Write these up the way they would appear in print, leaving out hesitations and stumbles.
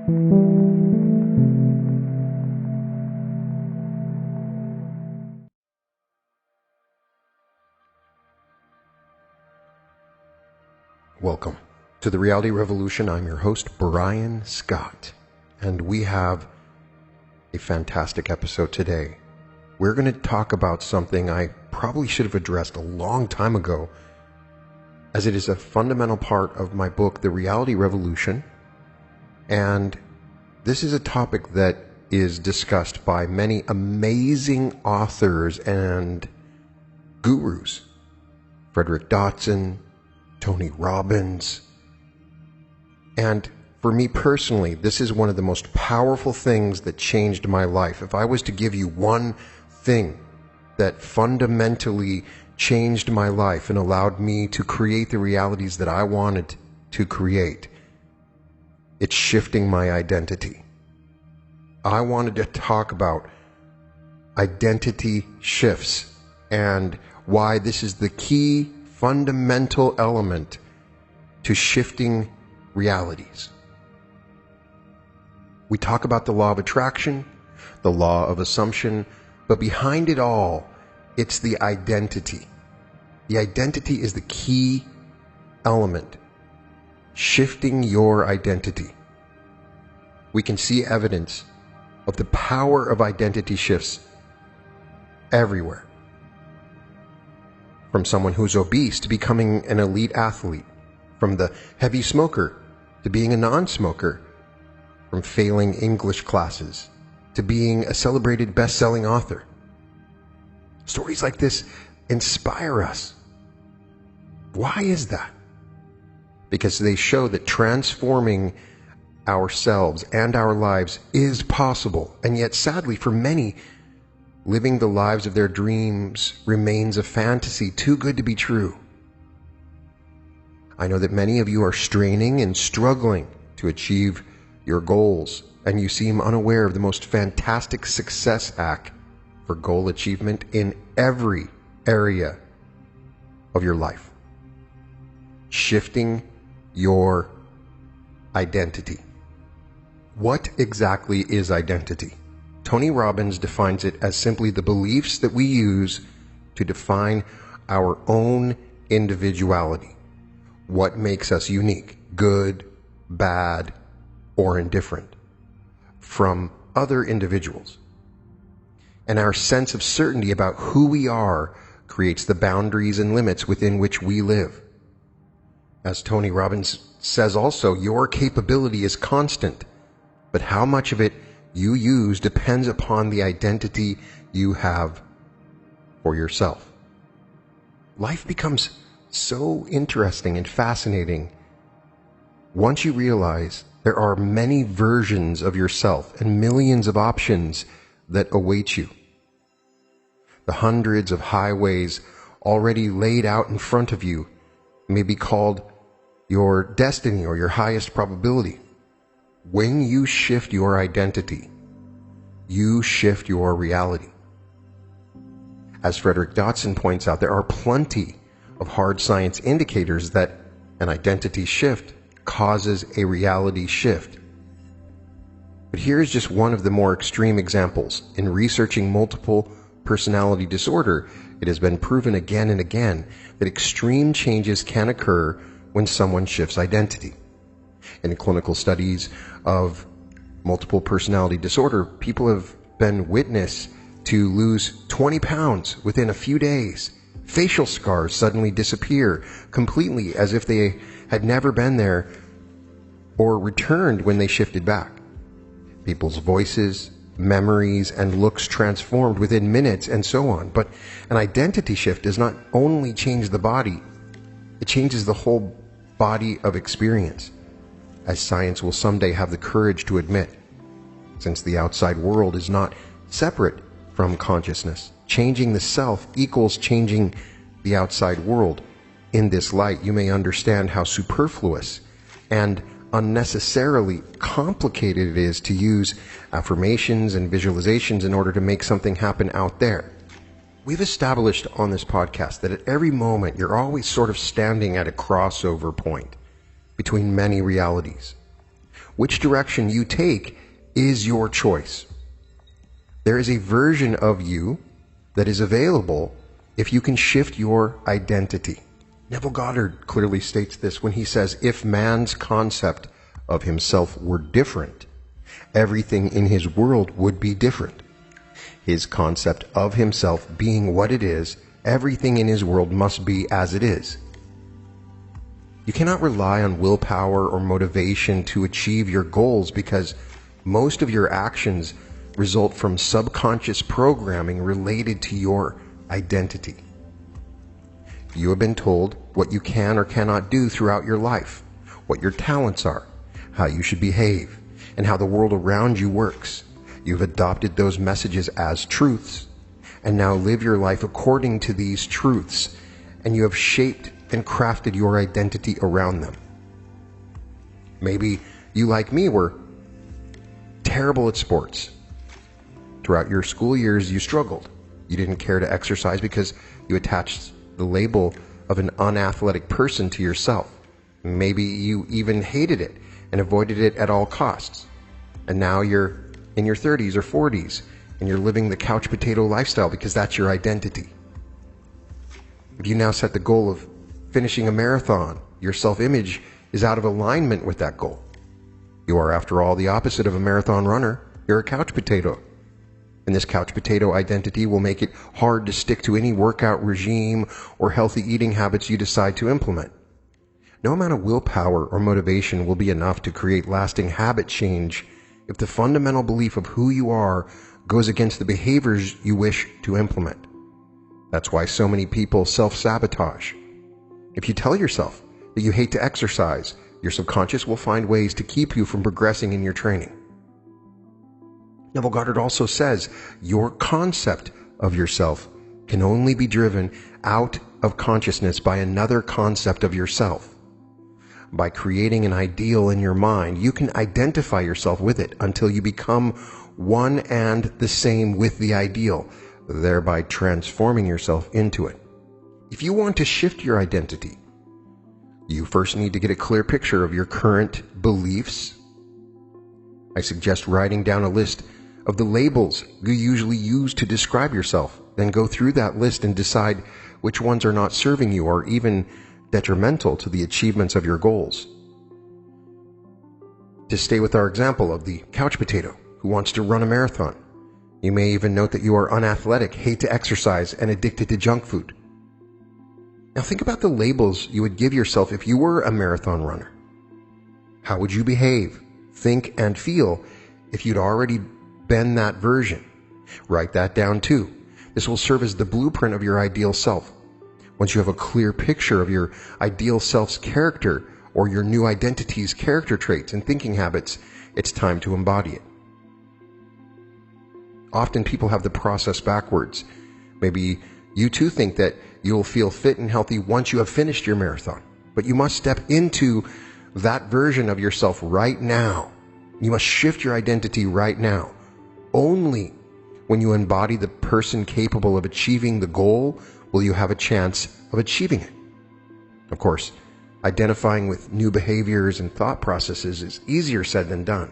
Welcome to the Reality Revolution. I'm your host, Brian Scott, and we have a fantastic episode today. We're going to talk about something I probably should have addressed a long time ago, as it is a fundamental part of my book, The Reality Revolution, and this is a topic that is discussed by many amazing authors and gurus. Frederick Dotson, Tony Robbins. And for me personally, this is one of the most powerful things that changed my life. If I was to give you one thing that fundamentally changed my life and allowed me to create the realities that I wanted to create, it's shifting my identity. I wanted to talk about identity shifts and why this is the key fundamental element to shifting realities. We talk about the law of attraction, the law of assumption, but behind it all, it's the identity. The identity is the key element. Shifting your identity. We can see evidence of the power of identity shifts everywhere. From someone who's obese to becoming an elite athlete, from the heavy smoker to being a non-smoker, from failing English classes to being a celebrated best-selling author. Stories like this inspire us. Why is that? Because they show that transforming ourselves and our lives is possible, and yet sadly for many, living the lives of their dreams remains a fantasy too good to be true. I know that many of you are straining and struggling to achieve your goals, and you seem unaware of the most fantastic success hack for goal achievement in every area of your life. Shifting your identity. What exactly is identity? Tony Robbins defines it as simply the beliefs that we use to define our own individuality. What makes us unique, good, bad, or indifferent from other individuals. And our sense of certainty about who we are creates the boundaries and limits within which we live. As Tony Robbins says also, your capability is constant, but how much of it you use depends upon the identity you have for yourself. Life becomes so interesting and fascinating once you realize there are many versions of yourself and millions of options that await you. The hundreds of highways already laid out in front of you may be called your destiny or your highest probability. When you shift your identity, you shift your reality. As Frederick Dotson points out, there are plenty of hard science indicators that an identity shift causes a reality shift. But here's just one of the more extreme examples. In researching multiple personality disorder, it has been proven again and again that extreme changes can occur when someone shifts identity. In clinical studies of multiple personality disorder, people have been witness to lose 20 pounds within a few days. Facial scars suddenly disappear completely as if they had never been there or returned when they shifted back. People's voices, memories, and looks transformed within minutes and so on. But an identity shift does not only change the body, it changes the whole body of experience, as science will someday have the courage to admit. Since the outside world is not separate from consciousness, changing the self equals changing the outside world. In this light, you may understand how superfluous and unnecessarily complicated it is to use affirmations and visualizations in order to make something happen out there. We've established on this podcast that at every moment you're always sort of standing at a crossover point between many realities. Which direction you take is your choice. There is a version of you that is available if you can shift your identity. Neville Goddard clearly states this when he says, if man's concept of himself were different, everything in his world would be different. His concept of himself being what it is, everything in his world must be as it is. You cannot rely on willpower or motivation to achieve your goals because most of your actions result from subconscious programming related to your identity. You have been told what you can or cannot do throughout your life, what your talents are, how you should behave, and how the world around you works. You've adopted those messages as truths, and now live your life according to these truths, and you have shaped and crafted your identity around them. Maybe you, like me, were terrible at sports. Throughout your school years, you struggled. You didn't care to exercise because you attached the label of an unathletic person to yourself. Maybe you even hated it and avoided it at all costs. And now you're in your 30s or 40s and you're living the couch potato lifestyle because that's your identity. If you now set the goal of finishing a marathon, your self-image is out of alignment with that goal. You are, after all, the opposite of a marathon runner. You're a couch potato. And this couch potato identity will make it hard to stick to any workout regime or healthy eating habits you decide to implement. No amount of willpower or motivation will be enough to create lasting habit change if the fundamental belief of who you are goes against the behaviors you wish to implement. That's why so many people self-sabotage. If you tell yourself that you hate to exercise, your subconscious will find ways to keep you from progressing in your training. Neville Goddard also says your concept of yourself can only be driven out of consciousness by another concept of yourself. By creating an ideal in your mind, you can identify yourself with it until you become one and the same with the ideal, thereby transforming yourself into it. If you want to shift your identity, you first need to get a clear picture of your current beliefs. I suggest writing down a list of the labels you usually use to describe yourself. Then go through that list and decide which ones are not serving you or even detrimental to the achievements of your goals. To stay with our example of the couch potato who wants to run a marathon, you may even note that you are unathletic, hate to exercise, and addicted to junk food. Now think about the labels you would give yourself if you were a marathon runner. How would you behave, think, and feel if you'd already been that version? Write that down too. This will serve as the blueprint of your ideal self. Once you have a clear picture of your ideal self's character or your new identity's character traits and thinking habits, it's time to embody it. Often people have the process backwards. Maybe you too think that you'll feel fit and healthy once you have finished your marathon. But you must step into that version of yourself right now. You must shift your identity right now. Only when you embody the person capable of achieving the goal will you have a chance of achieving it. Of course, identifying with new behaviors and thought processes is easier said than done.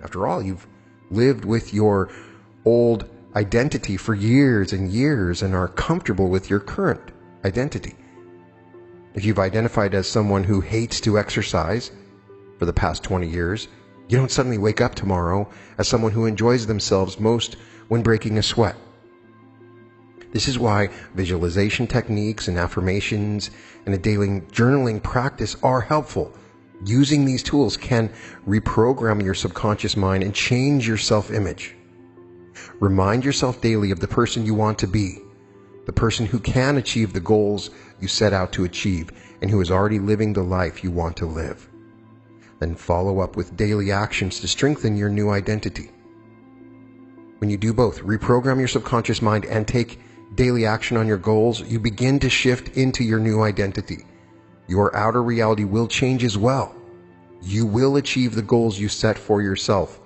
After all, you've lived with your old identity for years and years and are comfortable with your current identity. If you've identified as someone who hates to exercise for the past 20 years, you don't suddenly wake up tomorrow as someone who enjoys themselves most when breaking a sweat. This is why visualization techniques and affirmations and a daily journaling practice are helpful. Using these tools can reprogram your subconscious mind and change your self-image. Remind yourself daily of the person you want to be, the person who can achieve the goals you set out to achieve, and who is already living the life you want to live. Then follow up with daily actions to strengthen your new identity. When you do both, reprogram your subconscious mind and take daily action on your goals, you begin to shift into your new identity. Your outer reality will change as well. You will achieve the goals you set for yourself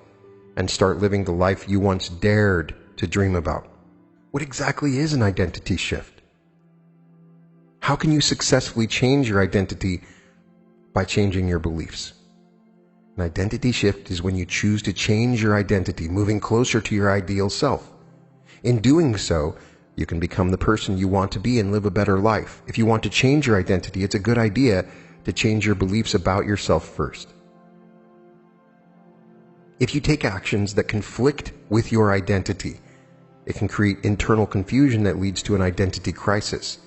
and start living the life you once dared to dream about. What exactly is an identity shift? How can you successfully change your identity by changing your beliefs? An identity shift is when you choose to change your identity, moving closer to your ideal self. In doing so, you can become the person you want to be and live a better life. If you want to change your identity, it's a good idea to change your beliefs about yourself first. If you take actions that conflict with your identity, it can create internal confusion that leads to an identity crisis.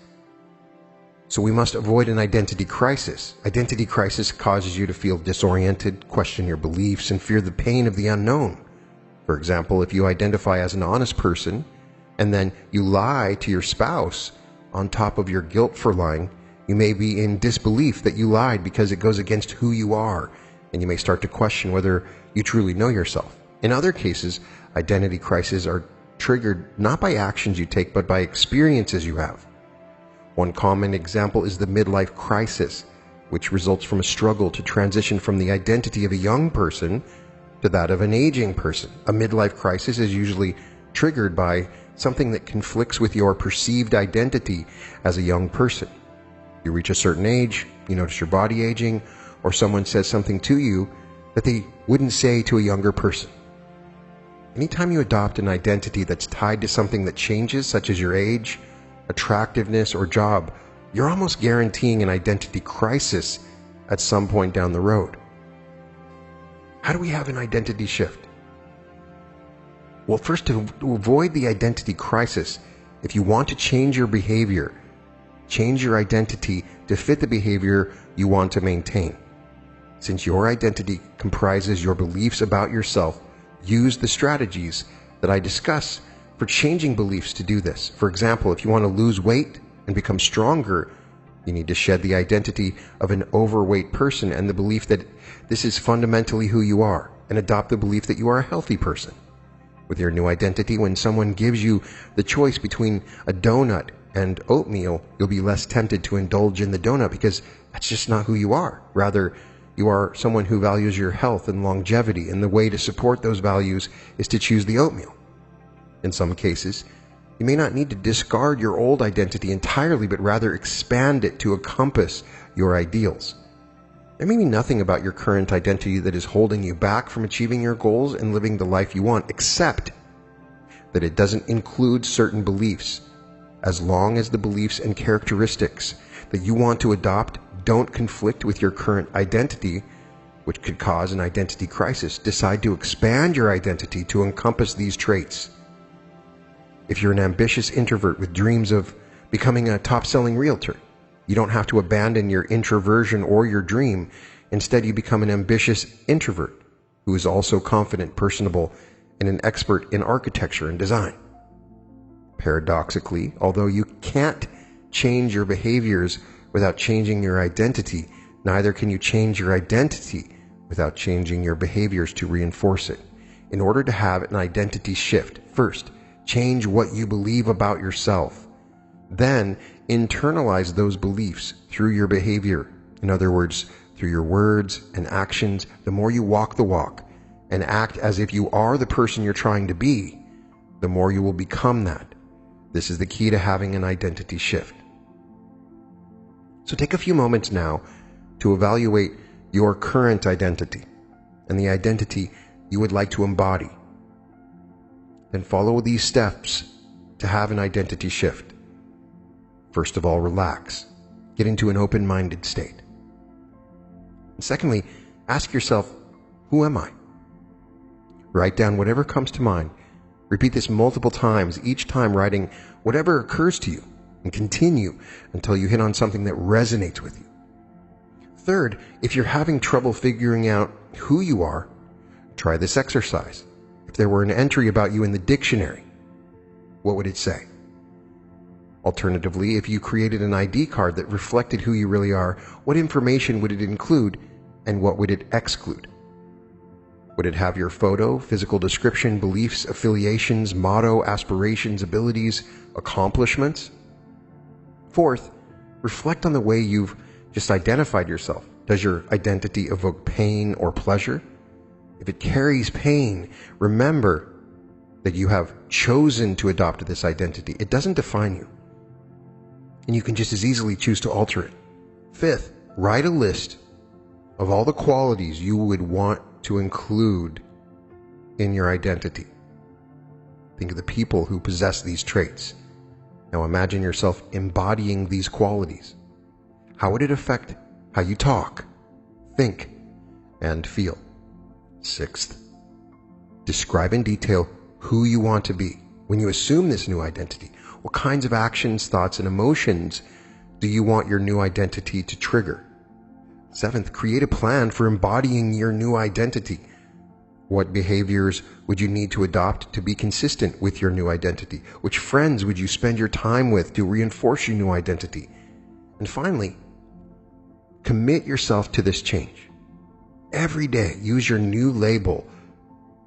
So we must avoid an identity crisis. Identity crisis causes you to feel disoriented, question your beliefs, and fear the pain of the unknown. For example, if you identify as an honest person, and then you lie to your spouse on top of your guilt for lying, you may be in disbelief that you lied because it goes against who you are, and you may start to question whether you truly know yourself. In other cases, identity crises are triggered not by actions you take, but by experiences you have. One common example is the midlife crisis, which results from a struggle to transition from the identity of a young person to that of an aging person. A midlife crisis is usually triggered by something that conflicts with your perceived identity as a young person. You reach a certain age, you notice your body aging, or someone says something to you that they wouldn't say to a younger person. Anytime you adopt an identity that's tied to something that changes, such as your age, attractiveness, or job, you're almost guaranteeing an identity crisis at some point down the road. How do we have an identity shift? Well, first, to avoid the identity crisis, if you want to change your behavior, change your identity to fit the behavior you want to maintain. Since your identity comprises your beliefs about yourself, use the strategies that I discuss for changing beliefs to do this. For example, if you want to lose weight and become stronger, you need to shed the identity of an overweight person and the belief that this is fundamentally who you are, and adopt the belief that you are a healthy person. With your new identity, when someone gives you the choice between a donut and oatmeal, you'll be less tempted to indulge in the donut because that's just not who you are. Rather, you are someone who values your health and longevity, and the way to support those values is to choose the oatmeal. In some cases, you may not need to discard your old identity entirely, but rather expand it to encompass your ideals. There may be nothing about your current identity that is holding you back from achieving your goals and living the life you want, except that it doesn't include certain beliefs. As long as the beliefs and characteristics that you want to adopt don't conflict with your current identity, which could cause an identity crisis, decide to expand your identity to encompass these traits. If you're an ambitious introvert with dreams of becoming a top-selling realtor, you don't have to abandon your introversion or your dream. Instead, you become an ambitious introvert who is also confident, personable, and an expert in architecture and design. Paradoxically, although you can't change your behaviors without changing your identity, neither can you change your identity without changing your behaviors to reinforce it. In order to have an identity shift, first, change what you believe about yourself. Then, internalize those beliefs through your behavior. In other words, through your words and actions. The more you walk the walk and act as if you are the person you're trying to be, the more you will become that. This is the key to having an identity shift. So take a few moments now to evaluate your current identity and the identity you would like to embody. Then follow these steps to have an identity shift. First of all, relax. Get into an open-minded state. And secondly, ask yourself, who am I? Write down whatever comes to mind. Repeat this multiple times, each time writing whatever occurs to you, and continue until you hit on something that resonates with you. Third, if you're having trouble figuring out who you are, try this exercise. If there were an entry about you in the dictionary, what would it say? Alternatively, if you created an ID card that reflected who you really are, what information would it include and what would it exclude? Would it have your photo, physical description, beliefs, affiliations, motto, aspirations, abilities, accomplishments? Fourth, reflect on the way you've just identified yourself. Does your identity evoke pain or pleasure? If it carries pain, remember that you have chosen to adopt this identity. It doesn't define you, and you can just as easily choose to alter it. Fifth, write a list of all the qualities you would want to include in your identity. Think of the people who possess these traits. Now imagine yourself embodying these qualities. How would it affect how you talk, think, and feel? Sixth, describe in detail who you want to be. When you assume this new identity, what kinds of actions, thoughts, and emotions do you want your new identity to trigger? Seventh, create a plan for embodying your new identity. What behaviors would you need to adopt to be consistent with your new identity? Which friends would you spend your time with to reinforce your new identity? And finally, commit yourself to this change. Every day, use your new label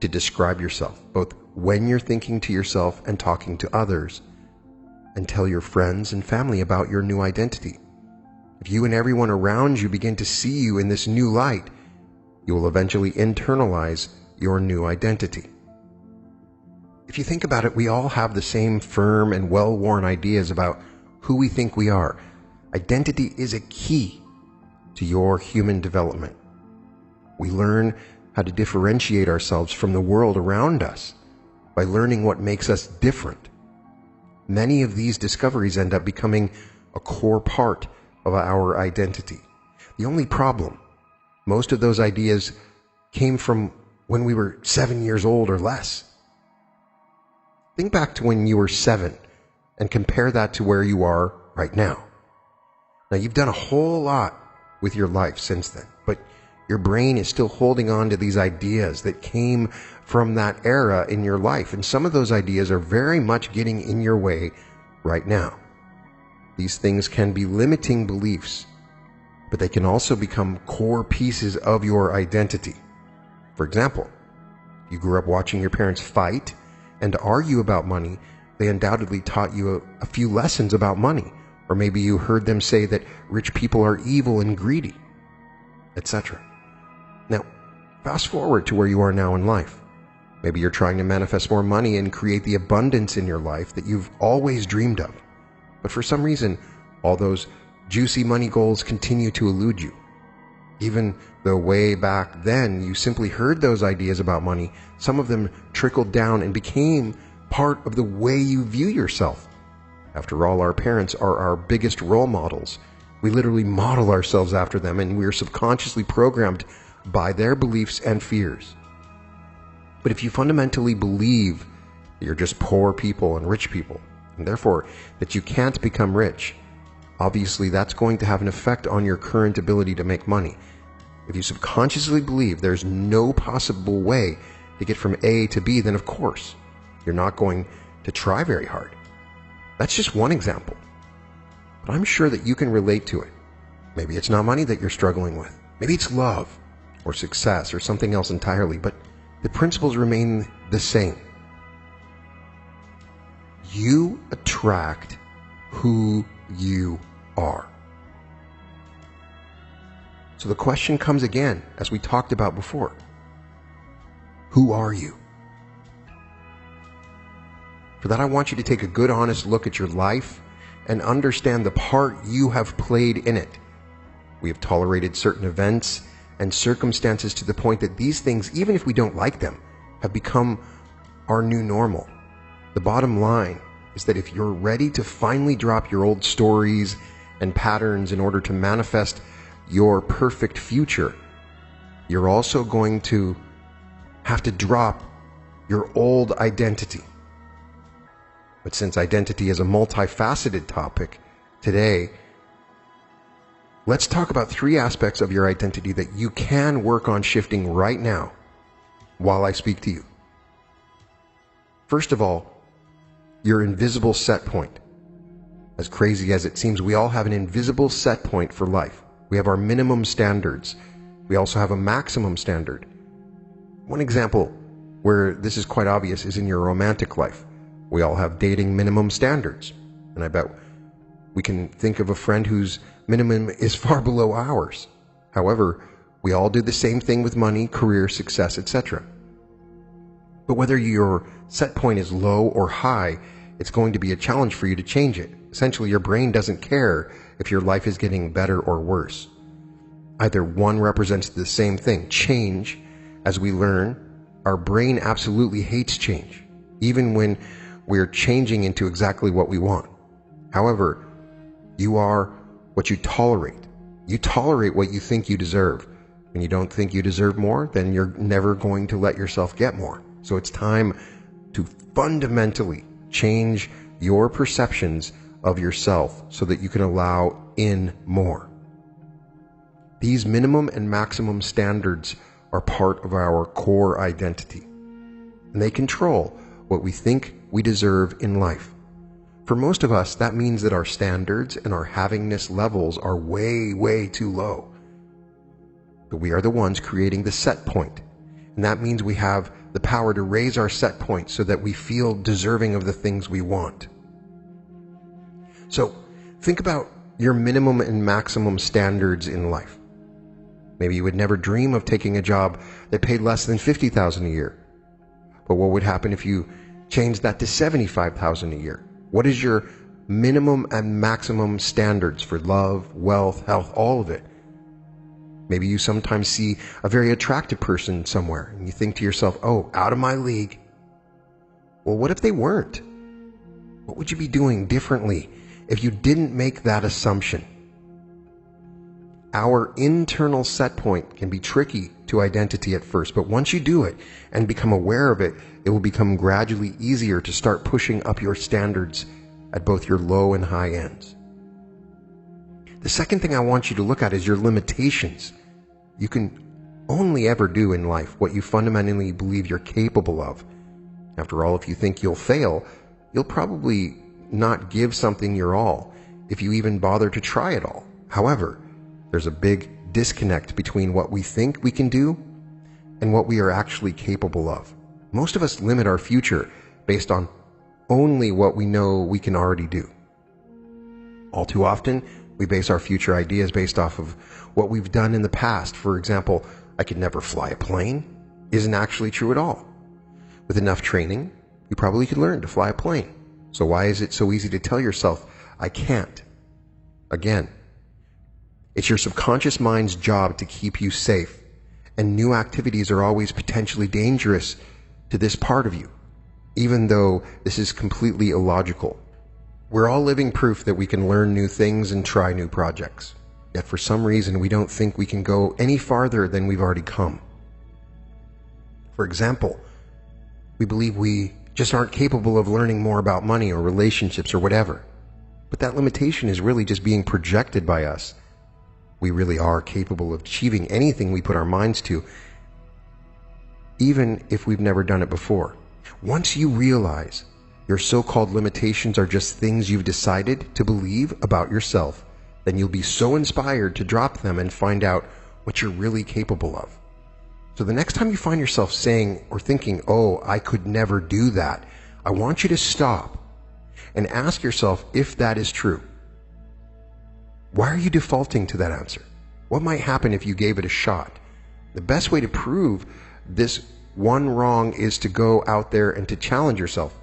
to describe yourself, both when you're thinking to yourself and talking to others, and tell your friends and family about your new identity. If you and everyone around you begin to see you in this new light, you will eventually internalize your new identity. If you think about it, we all have the same firm and well-worn ideas about who we think we are. Identity is a key to your human development. We learn how to differentiate ourselves from the world around us by learning what makes us different. Many of these discoveries end up becoming a core part of our identity. The only problem, most of those ideas came from when we were 7 years old or less. Think back to when you were 7 and compare that to where you are right now. Now, you've done a whole lot with your life since then, but your brain is still holding on to these ideas that came from that era in your life, and some of those ideas are very much getting in your way right now. These things can be limiting beliefs, but they can also become core pieces of your identity. For example, you grew up watching your parents fight and argue about money. They undoubtedly taught you a few lessons about money. Or maybe you heard them say that rich people are evil and greedy, etc. Now, fast forward to where you are now in life. Maybe you're trying to manifest more money and create the abundance in your life that you've always dreamed of. But for some reason, all those juicy money goals continue to elude you. Even though way back then you simply heard those ideas about money, some of them trickled down and became part of the way you view yourself. After all, our parents are our biggest role models. We literally model ourselves after them, and we are subconsciously programmed by their beliefs and fears. But if you fundamentally believe that you're just poor people and rich people, and therefore that you can't become rich, obviously that's going to have an effect on your current ability to make money. If you subconsciously believe there's no possible way to get from A to B, then of course you're not going to try very hard. That's just one example, but I'm sure that you can relate to it. Maybe it's not money that you're struggling with. Maybe it's love or success or something else entirely, but the principles remain the same. You attract who you are. So the question comes again, as we talked about before. Who are you? For that, I want you to take a good, honest look at your life and understand the part you have played in it. We have tolerated certain events and circumstances to the point that these things, even if we don't like them, have become our new normal. The bottom line is that if you're ready to finally drop your old stories and patterns in order to manifest your perfect future, you're also going to have to drop your old identity. But since identity is a multifaceted topic today, let's talk about 3 aspects of your identity that you can work on shifting right now while I speak to you. First of all, your invisible set point. As crazy as it seems, we all have an invisible set point for life. We have our minimum standards. We also have a maximum standard. One example where this is quite obvious is in your romantic life. We all have dating minimum standards. And I bet we can think of a friend whose minimum is far below ours. However, we all do the same thing with money, career, success, etc. But whether your set point is low or high, it's going to be a challenge for you to change it. Essentially, your brain doesn't care if your life is getting better or worse. Either one represents the same thing, change. As we learn, our brain absolutely hates change, even when we're changing into exactly what we want. However, you are what you tolerate. You tolerate what you think you deserve. When you don't think you deserve more, then you're never going to let yourself get more. So it's time to fundamentally change your perceptions of yourself so that you can allow in more. These minimum and maximum standards are part of our core identity, and they control what we think we deserve in life. For most of us, that means that our standards and our havingness levels are way, way too low. But we are the ones creating the set point, and that means we have the power to raise our set point so that we feel deserving of the things we want. So think about your minimum and maximum standards in life. Maybe you would never dream of taking a job that paid less than $50,000 a year. But what would happen if you changed that to $75,000 a year? What is your minimum and maximum standards for love, wealth, health, all of it? Maybe you sometimes see a very attractive person somewhere and you think to yourself, oh, out of my league. Well, what if they weren't? What would you be doing differently if you didn't make that assumption? Our internal set point can be tricky to identity at first, but once you do it and become aware of it, it will become gradually easier to start pushing up your standards at both your low and high ends. The second thing I want you to look at is your limitations. You can only ever do in life what you fundamentally believe you're capable of. After all, if you think you'll fail, you'll probably not give something your all if you even bother to try at all. However, there's a big disconnect between what we think we can do and what we are actually capable of. Most of us limit our future based on only what we know we can already do. All too often, we base our future ideas based off of what we've done in the past. For example, I could never fly a plane isn't actually true at all. With enough training, you probably could learn to fly a plane. So why is it so easy to tell yourself, I can't? Again, it's your subconscious mind's job to keep you safe, and new activities are always potentially dangerous to this part of you, even though this is completely illogical. We're all living proof that we can learn new things and try new projects. Yet for some reason, we don't think we can go any farther than we've already come. For example, we believe we just aren't capable of learning more about money or relationships or whatever. But that limitation is really just being projected by us. We really are capable of achieving anything we put our minds to, even if we've never done it before. Once you realize your so-called limitations are just things you've decided to believe about yourself, then you'll be so inspired to drop them and find out what you're really capable of. So the next time you find yourself saying or thinking, oh, I could never do that, I want you to stop and ask yourself if that is true. Why are you defaulting to that answer? What might happen if you gave it a shot? The best way to prove this one wrong is to go out there and to challenge yourself.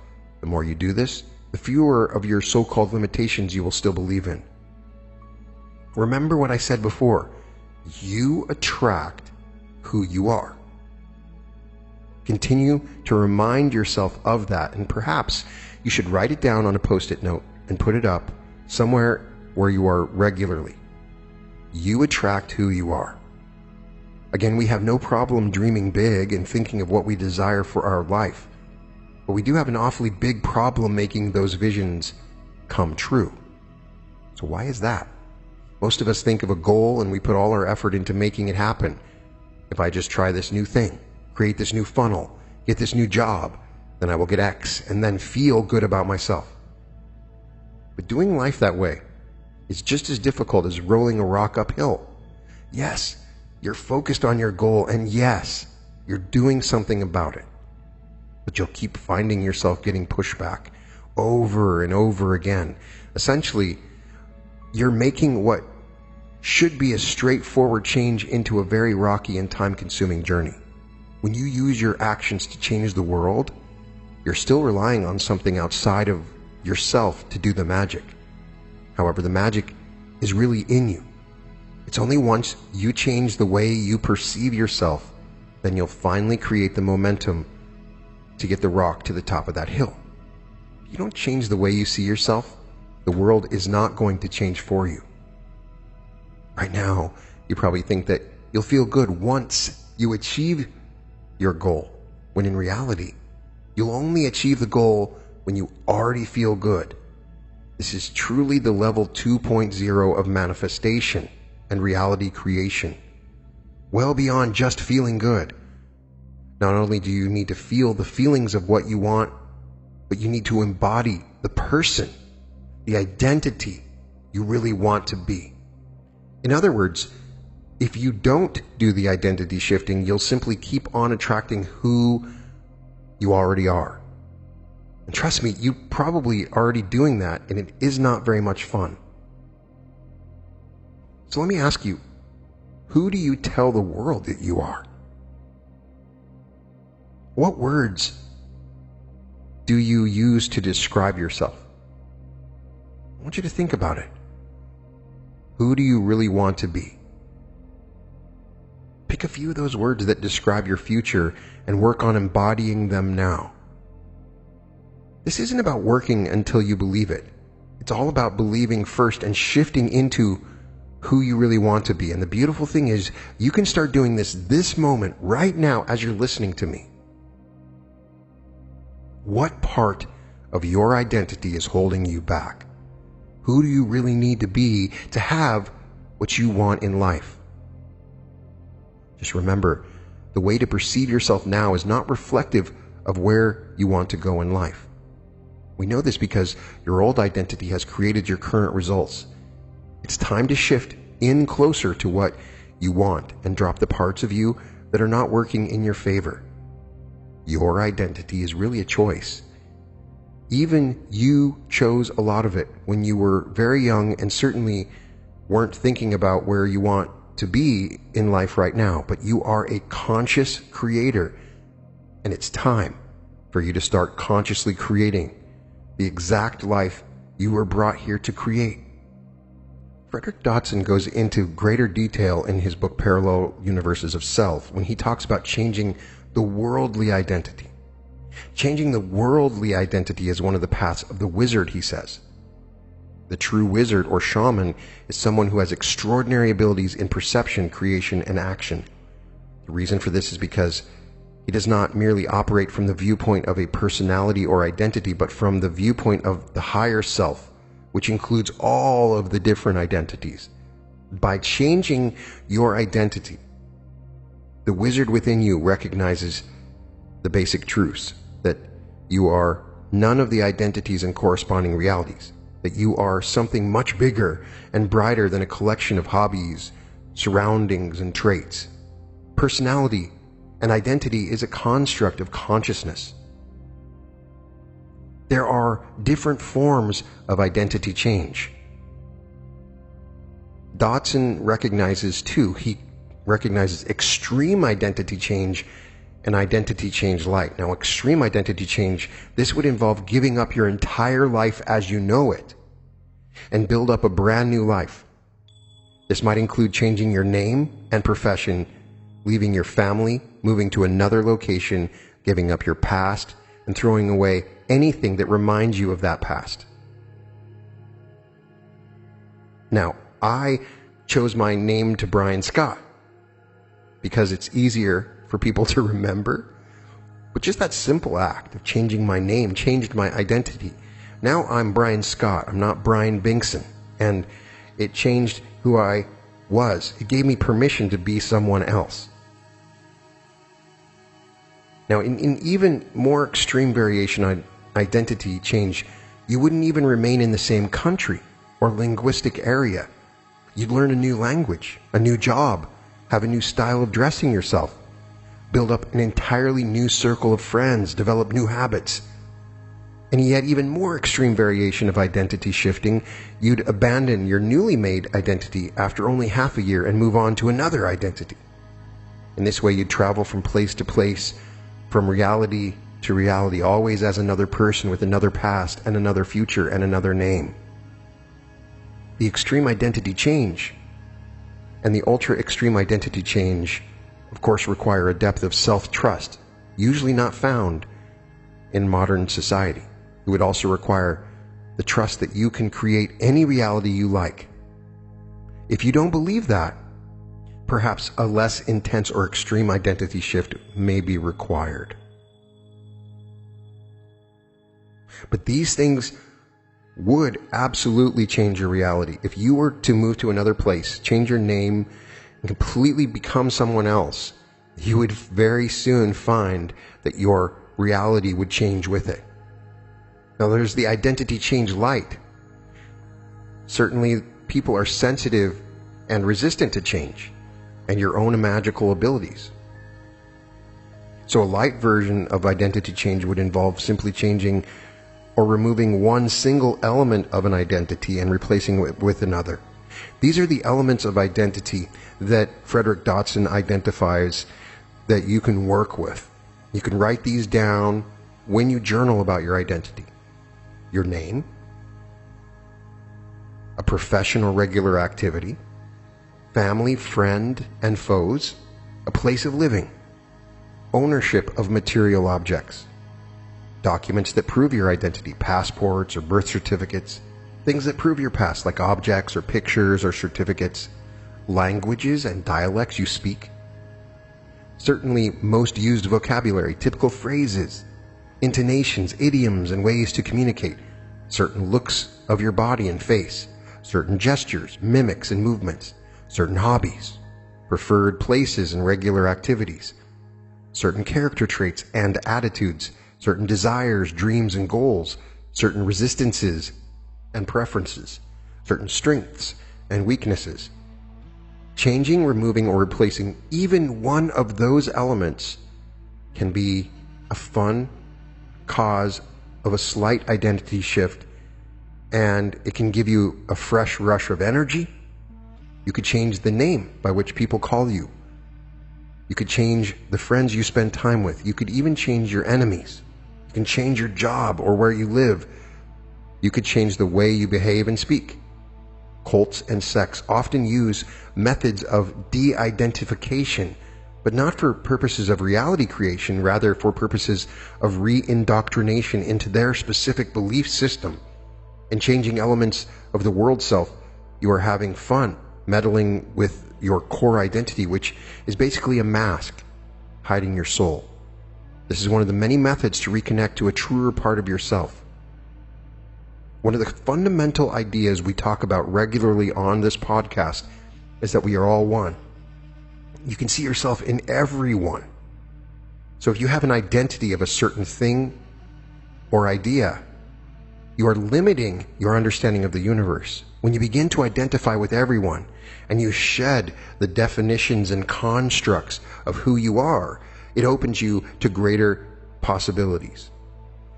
The more you do this, the fewer of your so-called limitations you will still believe in. Remember what I said before. You attract who you are. Continue to remind yourself of that, and perhaps you should write it down on a post-it note and put it up somewhere where you are regularly. You attract who you are. Again, we have no problem dreaming big and thinking of what we desire for our life, but we do have an awfully big problem making those visions come true. So why is that? Most of us think of a goal and we put all our effort into making it happen. If I just try this new thing, create this new funnel, get this new job, then I will get X and then feel good about myself. But doing life that way is just as difficult as rolling a rock uphill. Yes, you're focused on your goal, and yes, you're doing something about it. But you'll keep finding yourself getting pushback over and over again. Essentially, you're making what should be a straightforward change into a very rocky and time-consuming journey. When you use your actions to change the world, you're still relying on something outside of yourself to do the magic. However, the magic is really in you. It's It's only once you change the way you perceive yourself, then you'll finally create the momentum to get the rock to the top of that hill. If you don't change the way you see yourself, the world is not going to change for you. Right now, you probably think that you'll feel good once you achieve your goal, when in reality, you'll only achieve the goal when you already feel good. This is truly the level 2.0 of manifestation and reality creation, well beyond just feeling good. Not only do you need to feel the feelings of what you want, but you need to embody the person, the identity you really want to be. In other words, if you don't do the identity shifting, you'll simply keep on attracting who you already are. And trust me, you're probably already doing that, and it is not very much fun. So let me ask you, who do you tell the world that you are? What words do you use to describe yourself? I want you to think about it. Who do you really want to be? Pick a few of those words that describe your future and work on embodying them now. This isn't about working until you believe it. It's all about believing first and shifting into who you really want to be. And the beautiful thing is, you can start doing this moment right now as you're listening to me. What part of your identity is holding you back? Who do you really need to be to have what you want in life? Just remember, the way to perceive yourself now is not reflective of where you want to go in life. We know this because your old identity has created your current results. It's time to shift in closer to what you want and drop the parts of you that are not working in your favor. Your identity is really a choice. Even you chose a lot of it when you were very young and certainly weren't thinking about where you want to be in life right now, but you are a conscious creator, and it's time for you to start consciously creating the exact life you were brought here to create. Frederick Dodson goes into greater detail in his book Parallel Universes of Self when he talks about changing the worldly identity. Changing the worldly identity is one of the paths of the wizard, he says. The true wizard or shaman is someone who has extraordinary abilities in perception, creation, and action. The reason for this is because he does not merely operate from the viewpoint of a personality or identity, but from the viewpoint of the higher self, which includes all of the different identities. By changing your identity, the wizard within you recognizes the basic truths, that you are none of the identities and corresponding realities, that you are something much bigger and brighter than a collection of hobbies, surroundings, and traits. Personality and identity is a construct of consciousness. There are different forms of identity change. Dodson recognizes two. He recognizes extreme identity change and identity change light. Now, extreme identity change, this would involve giving up your entire life as you know it and build up a brand new life. This might include changing your name and profession, leaving your family, moving to another location, giving up your past, and throwing away anything that reminds you of that past. Now, I chose my name to Brian Scott because it's easier for people to remember. But just that simple act of changing my name changed my identity. Now I'm Brian Scott. I'm not Brian Binkson. And it changed who I was. It gave me permission to be someone else. Now, in even more extreme variation on identity change, you wouldn't even remain in the same country or linguistic area. You'd learn a new language, a new job, have a new style of dressing yourself, build up an entirely new circle of friends, develop new habits. And yet, even more extreme variation of identity shifting, you'd abandon your newly made identity after only half a year and move on to another identity. In this way, you'd travel from place to place, from reality to reality, always as another person with another past and another future and another name. The extreme identity change and the ultra-extreme identity change, of course, require a depth of self-trust, usually not found in modern society. It would also require the trust that you can create any reality you like. If you don't believe that, perhaps a less intense or extreme identity shift may be required. But these things would absolutely change your reality. If you were to move to another place, change your name, and completely become someone else, you would very soon find that your reality would change with it. Now there's the identity change light. Certainly people are sensitive and resistant to change and your own magical abilities. So a light version of identity change would involve simply changing or removing one single element of an identity and replacing it with another. These are the elements of identity that Frederick Dodson identifies that you can work with. You can write these down when you journal about your identity. Your name, a profession or regular activity, family, friend, and foes, a place of living, ownership of material objects, documents that prove your identity, passports or birth certificates, things that prove your past like objects or pictures or certificates, languages and dialects you speak, certainly most used vocabulary, typical phrases, intonations, idioms, and ways to communicate, certain looks of your body and face, certain gestures, mimics, and movements, certain hobbies, preferred places and regular activities, certain character traits and attitudes, certain desires, dreams, and goals, certain resistances and preferences, certain strengths and weaknesses. Changing, removing, or replacing even one of those elements can be a fun cause of a slight identity shift, and it can give you a fresh rush of energy. You could change the name by which people call you. You could change the friends you spend time with. You could even change your enemies. You can change your job or where you live. You could change the way you behave and speak. Cults and sects often use methods of de-identification, but not for purposes of reality creation, rather for purposes of re-indoctrination into their specific belief system. In changing elements of the world self, you are having fun, meddling with your core identity, which is basically a mask hiding your soul. This is one of the many methods to reconnect to a truer part of yourself. One of the fundamental ideas we talk about regularly on this podcast is that we are all one. You can see yourself in everyone. So if you have an identity of a certain thing or idea, you are limiting your understanding of the universe. When you begin to identify with everyone and you shed the definitions and constructs of who you are, it opens you to greater possibilities.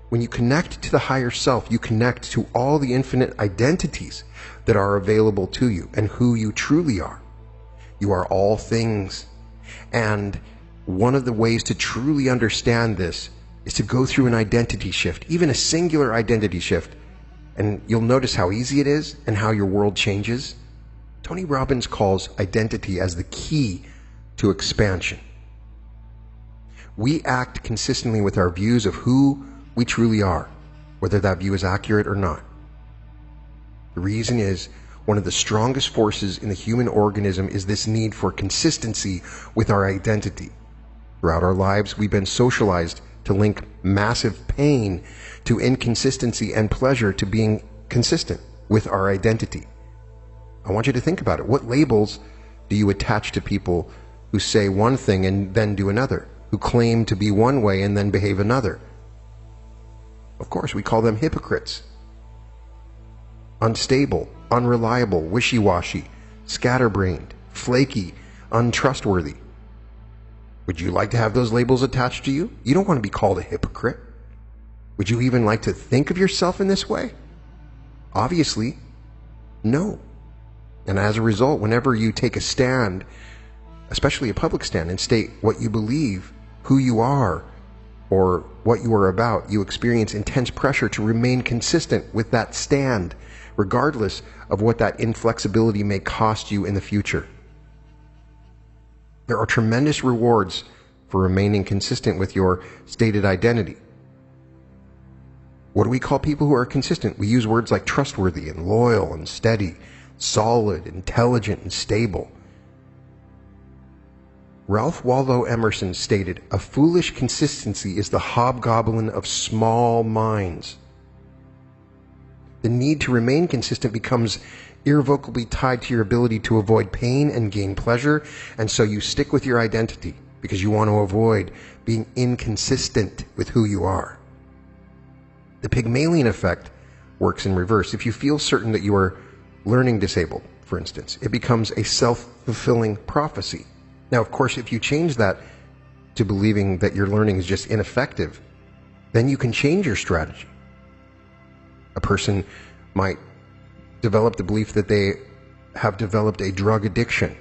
When you connect to the higher self, you connect to all the infinite identities that are available to you and who you truly are. You are all things. And one of the ways to truly understand this is to go through an identity shift, even a singular identity shift. And you'll notice how easy it is and how your world changes. Tony Robbins calls identity as the key to expansion. We act consistently with our views of who we truly are, whether that view is accurate or not. The reason is, one of the strongest forces in the human organism is this need for consistency with our identity. Throughout our lives, we've been socialized to link massive pain to inconsistency and pleasure to being consistent with our identity. I want you to think about it. What labels do you attach to people who say one thing and then do another, who claim to be one way and then behave another? Of course, we call them hypocrites. Unstable, unreliable, wishy-washy, scatterbrained, flaky, untrustworthy. Would you like to have those labels attached to you? You don't want to be called a hypocrite. Would you even like to think of yourself in this way? Obviously, no. And as a result, whenever you take a stand, especially a public stand, and state what you believe, who you are, or what you are about, you experience intense pressure to remain consistent with that stand, regardless of what that inflexibility may cost you in the future. There are tremendous rewards for remaining consistent with your stated identity. What do we call people who are consistent? We use words like trustworthy and loyal and steady, solid, intelligent, and stable. Ralph Waldo Emerson stated, "A foolish consistency is the hobgoblin of small minds." The need to remain consistent becomes irrevocably tied to your ability to avoid pain and gain pleasure, and so you stick with your identity because you want to avoid being inconsistent with who you are. The Pygmalion effect works in reverse. If you feel certain that you are learning disabled, for instance, it becomes a self-fulfilling prophecy. Now, of course, if you change that to believing that your learning is just ineffective, then you can change your strategy. A person might develop the belief that they have developed a drug addiction.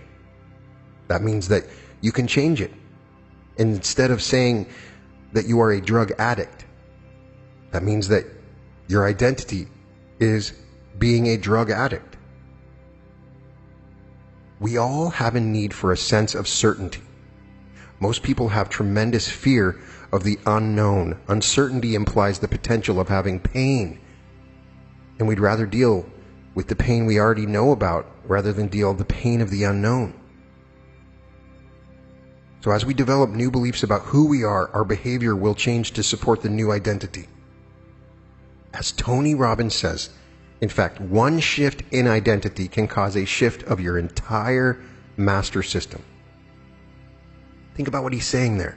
That means that you can change it. Instead of saying that you are a drug addict, that means that your identity is being a drug addict. We all have a need for a sense of certainty. Most people have tremendous fear of the unknown. Uncertainty implies the potential of having pain, and we'd rather deal with the pain we already know about rather than deal with the pain of the unknown. So as we develop new beliefs about who we are, our behavior will change to support the new identity. As Tony Robbins says, in fact, one shift in identity can cause a shift of your entire master system. Think about what he's saying there.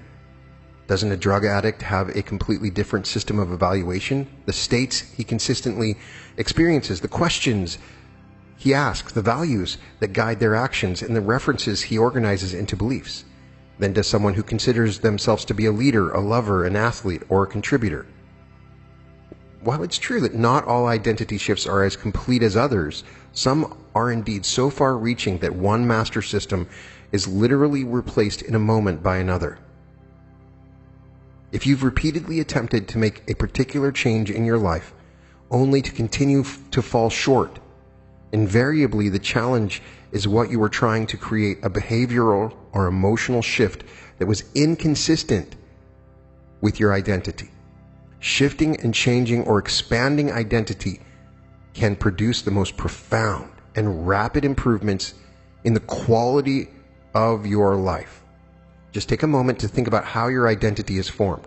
Doesn't a drug addict have a completely different system of evaluation? The states he consistently experiences, the questions he asks, the values that guide their actions, and the references he organizes into beliefs, than does someone who considers themselves to be a leader, a lover, an athlete, or a contributor. While it's true that not all identity shifts are as complete as others, some are indeed so far-reaching that one master system is literally replaced in a moment by another. If you've repeatedly attempted to make a particular change in your life, only to continue to fall short, invariably the challenge is what you were trying to create, a behavioral or emotional shift that was inconsistent with your identity. Shifting and changing or expanding identity can produce the most profound and rapid improvements in the quality of your life. Just take a moment to think about how your identity is formed.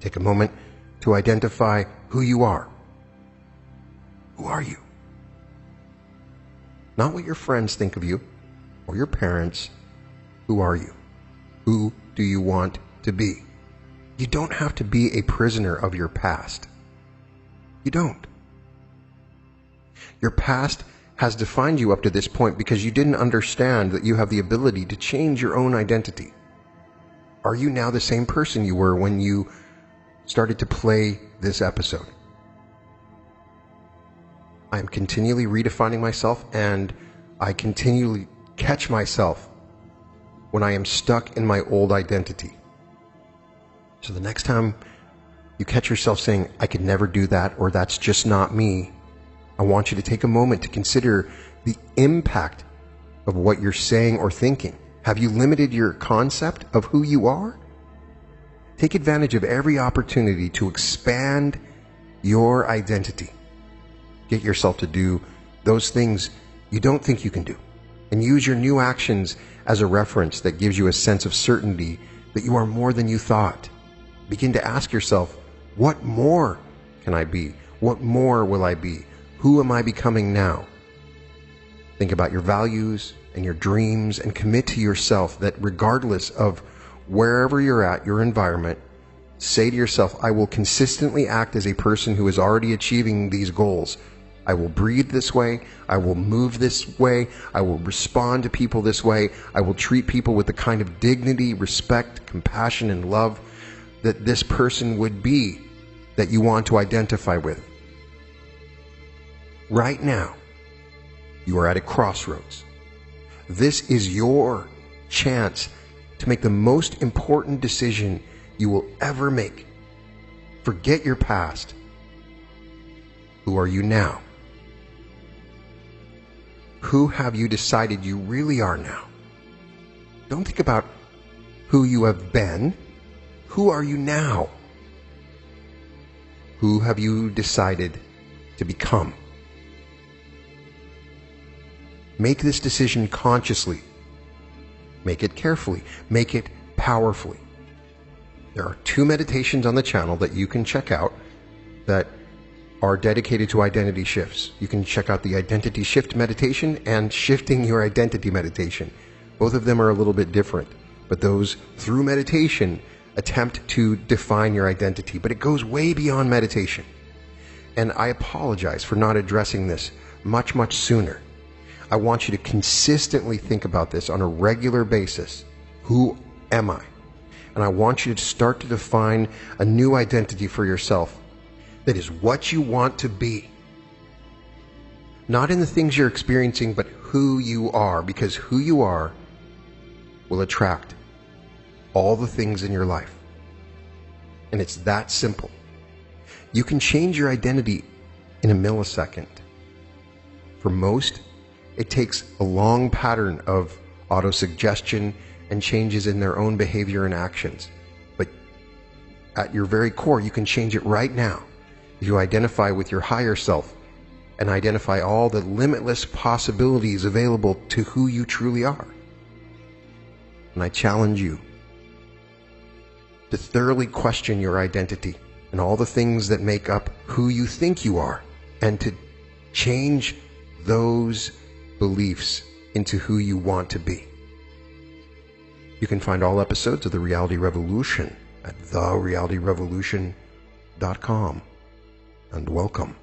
Take a moment to identify who you are. Who are you? Not what your friends think of you or your parents. Who are you? Who do you want to be? You don't have to be a prisoner of your past. You don't. Your past has defined you up to this point because you didn't understand that you have the ability to change your own identity. Are you now the same person you were when you started to play this episode? I am continually redefining myself, and I continually catch myself when I am stuck in my old identity. So the next time you catch yourself saying, "I could never do that," or "that's just not me," I want you to take a moment to consider the impact of what you're saying or thinking. Have you limited your concept of who you are? Take advantage of every opportunity to expand your identity. Get yourself to do those things you don't think you can do, and use your new actions as a reference that gives you a sense of certainty that you are more than you thought. Begin to ask yourself, what more can I be? What more will I be? Who am I becoming now? Think about your values and your dreams and commit to yourself that regardless of wherever you're at, your environment, say to yourself, I will consistently act as a person who is already achieving these goals. I will breathe this way. I will move this way. I will respond to people this way. I will treat people with the kind of dignity, respect, compassion, and love that this person would be that you want to identify with. Right now, you are at a crossroads. This is your chance to make the most important decision you will ever make. Forget your past. Who are you now? Who have you decided you really are now? Don't think about who you have been. Who are you now? Who have you decided to become? Make this decision consciously. Make it carefully. Make it powerfully. There are 2 meditations on the channel that you can check out that are dedicated to identity shifts. You can check out the Identity Shift Meditation and Shifting Your Identity Meditation. Both of them are a little bit different, but those, through meditation, attempt to define your identity. But it goes way beyond meditation. And I apologize for not addressing this much, much sooner. I want you to consistently think about this on a regular basis. Who am I? And I want you to start to define a new identity for yourself that is what you want to be. Not in the things you're experiencing, but who you are, because who you are will attract all the things in your life. And it's that simple. You can change your identity in a millisecond. For most, it takes a long pattern of autosuggestion and changes in their own behavior and actions. But at your very core, you can change it right now. If you identify with your higher self and identify all the limitless possibilities available to who you truly are. And I challenge you to thoroughly question your identity and all the things that make up who you think you are, and to change those beliefs into who you want to be. You can find all episodes of The Reality Revolution at therealityrevolution.com. And welcome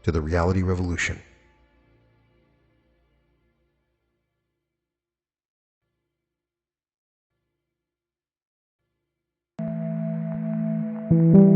to The Reality Revolution. Thank you.